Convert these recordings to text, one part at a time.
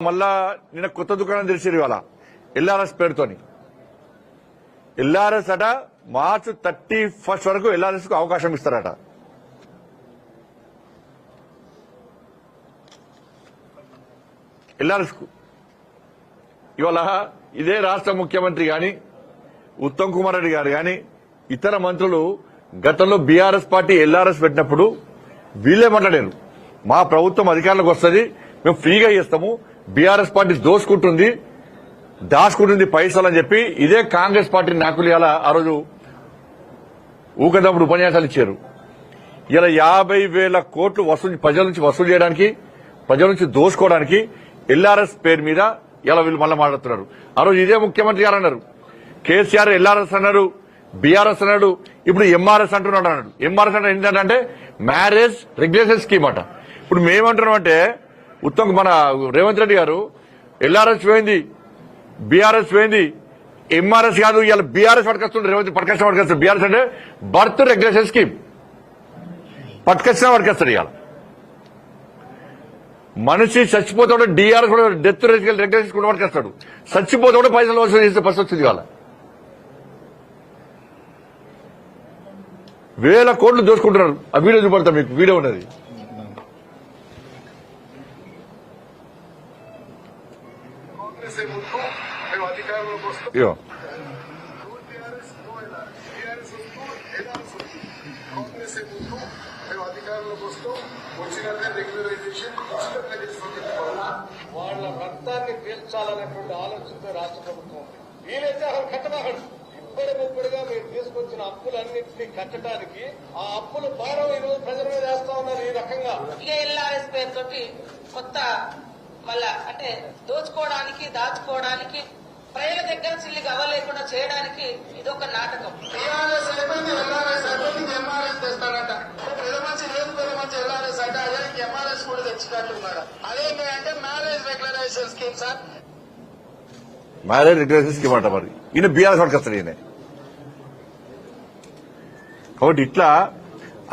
మళ్ళా నిన్న కొత్త దుకాణం తెరిచారు ఇవాళ ఎల్ఆర్ఎస్ పేరుతోని. ఎల్ఆర్ఎస్ అట మార్చి 31 వరకు ఎల్ఆర్ఎస్ కు అవకాశం ఇస్తారట. ఎల్ఆర్ఎస్ కు ఇవాళ ఇదే రాష్ట్ర ముఖ్యమంత్రి గాని ఉత్తమ్ కుమార్ రెడ్డి గారు గాని ఇతర మంత్రులు గతంలో బీఆర్ఎస్ పార్టీ ఎల్ఆర్ఎస్ పెట్టినప్పుడు వీళ్ళే మాట్లాడారు, మా ప్రభుత్వం అధికారంలోకి వస్తుంది, మేము ఫ్రీగా చేస్తాము, బీఆర్ఎస్ పార్టీ దాచుకుంటుంది పైసలు అని చెప్పి ఇదే కాంగ్రెస్ పార్టీ నాయకులు ఇలా ఆ రోజు ఊకదప్పుడు ఉపన్యాసాలు ఇచ్చారు. ఇలా 50,000 కోట్లు ప్రజల నుంచి వసూలు చేయడానికి, ప్రజల నుంచి దోసుకోవడానికి ఎల్ఆర్ఎస్ పేరు మీద ఇలా వీళ్ళు మళ్ళీ మాట్లాడుతున్నారు. ఆ రోజు ఇదే ముఖ్యమంత్రి గారు అన్నారు, కేసీఆర్ ఎల్ఆర్ఎస్ అన్నారు, బీఆర్ఎస్ అన్నాడు, ఇప్పుడు ఎంఆర్ఎస్ అంటున్నాడు అన్నాడు. ఎంఆర్ఎస్ అంటే ఏంటంటే మ్యారేజ్ రెగ్యులేషన్ స్కీమ్ అట. ఇప్పుడు మేమంటున్నామంటే మన రేవంత్ రెడ్డి గారు ఎల్ఆర్ఎస్ పోయింది, బీఆర్ఎస్ పోయింది, ఎంఆర్ఎస్ కాదు, ఇలా బీఆర్ఎస్ పట్టుకొస్తుండే రేవంత్ పట్టుకొస్తాడు. బీఆర్ఎస్ అంటే బర్త్ రెగ్యులేషన్ స్కీమ్ పట్టుకొచ్చినా ఇవాళ మనిషి చచ్చిపోతాడు, డిఆర్ఎస్ కూడా డెత్ రెగ్యులేషన్ కూడా పట్టుకొస్తాడు, చచ్చిపోతాడు పైసలు వసూలు చేసే పరిస్థితి వచ్చింది. ఇవాళ 1000 కోట్లు దోచుకుంటున్నారు. ఆ వీడియో చూపడతా, మీకు వీడియో ఉన్నది. ఇగో వాళ్ళ రక్తాన్ని పీల్చాలనేటువంటి ఆలోచనతో రాష్ట్ర ప్రభుత్వం వీలైతే అసలు కట్టబాగడు. ఇప్పుడుగా మీరు తీసుకొచ్చిన అప్పులన్నింటినీ కట్టడానికి ఆ అప్పులు భారం ఈరోజు ప్రజల మీద వేస్తా ఉన్నారు. ఈ రకంగా ఎల్ఆర్ఎస్ పేరుతోటి కొత్త మళ్ళా అంటే దోచుకోవడానికి, దాచుకోవడానికి, ప్రజల దగ్గర చిల్లికి అవ్వలేకుండా చేయడానికి ఇదొక నాటకం. టీఆర్ఎస్ అయిపోయింది, ఎల్ఆర్ఎస్ అయిపోయింది, ఎంఆర్ఎస్ తెస్తాడట. పెద్ద మంచి లేదు, పెద్ద మంచి ఎల్ఆర్ఎస్ అంటే అదే ఎంఆర్ఎస్ కూడా తెచ్చినట్టున్నాడు. అదేంటంటే marriage regularisation scheme sir, marriage regulation scheme అంట. మరి ఈయన బీఆర్ఎస్ పట్టుకొస్తాడు ఈయన. కాబట్టి ఇట్లా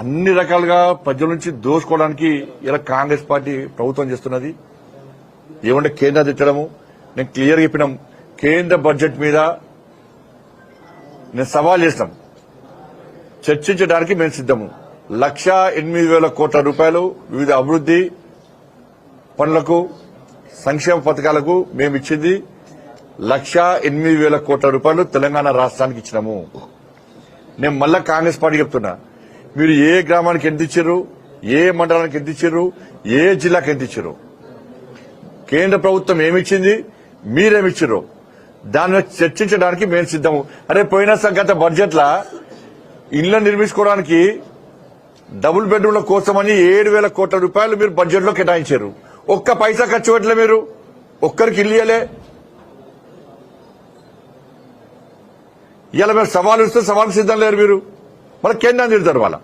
అన్ని రకాలుగా ప్రజల నుంచి దోచుకోవడానికి ఇలా కాంగ్రెస్ పార్టీ ప్రభుత్వం చేస్తున్నది. ఏమంటే కేంద్రం తిట్టడము, నేను క్లియర్గా చెప్పినాం, కేంద్ర బడ్జెట్ మీద నేను సవాల్ చేస్తాం, చర్చించడానికి మేము సిద్దము. 1,08,000 కోట్ల రూపాయలు వివిధ అభివృద్ది పనులకు, సంక్షేమ పథకాలకు మేము ఇచ్చింది 1,08,000 కోట్ల రూపాయలు తెలంగాణ రాష్ట్రానికి ఇచ్చినాము. నేను మళ్ళా కాంగ్రెస్ పార్టీ చెప్తున్నా, మీరు ఏ గ్రామానికి ఎంత ఇచ్చారు, ఏ మండలానికి ఎంత ఇచ్చారు, ఏ జిల్లాకి ఎంత ఇచ్చారు, కేంద్ర ప్రభుత్వం ఏమిచ్చింది, మీరేమిచ్చారు, దాన్ని చర్చించడానికి మేము సిద్దము. అరే పోయిన గత బడ్జెట్ లా ఇళ్ల నిర్మించుకోవడానికి డబుల్ బెడ్రూమ్ల కోసమని 7,000 కోట్ల రూపాయలు మీరు బడ్జెట్ లో కేటాయించారు. ఒక్క పైసా ఖర్చు పెట్టలే, మీరు ఒక్కరికి ఇల్లు ఇయ్యలే. ఇలా మేము సవాలు ఇస్తే సవాలు సిద్ధం లేరు మీరు, మళ్ళీ కేంద్రాన్ని తిడతారు వాళ్ళ.